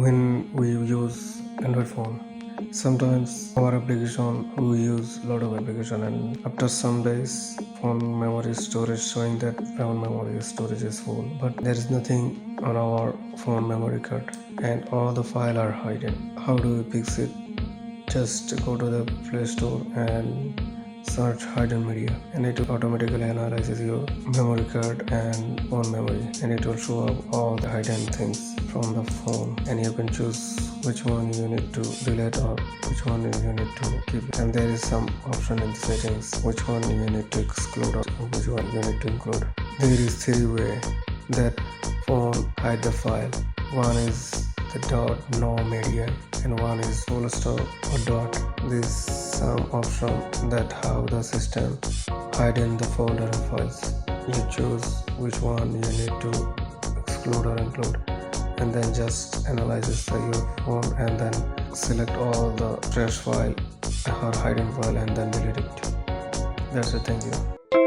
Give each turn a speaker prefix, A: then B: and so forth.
A: when we use Android phone. Sometimes our application we use lot of application, and after some days phone memory storage showing that phone memory storage is full, but there is nothing on our phone memory card and all the file are hidden. How do we fix it? Just go to the Play Store and search hidden media, and it automatically analyzes your memory card and phone memory, and it will show up all the hidden things from the phone, and you can choose which one you need to delete or which one you need to keep. And there is some option in the settings which one you need to exclude or which one you need to include. There is three way that phone hide the file. One is the dot no media, and one is full stop or dot. This some option that how the system hide in the folder and files. You choose which one you need to exclude or include, and then just analyzes your phone and then select all the trash file or hidden file and then delete it. That's it. Thank you.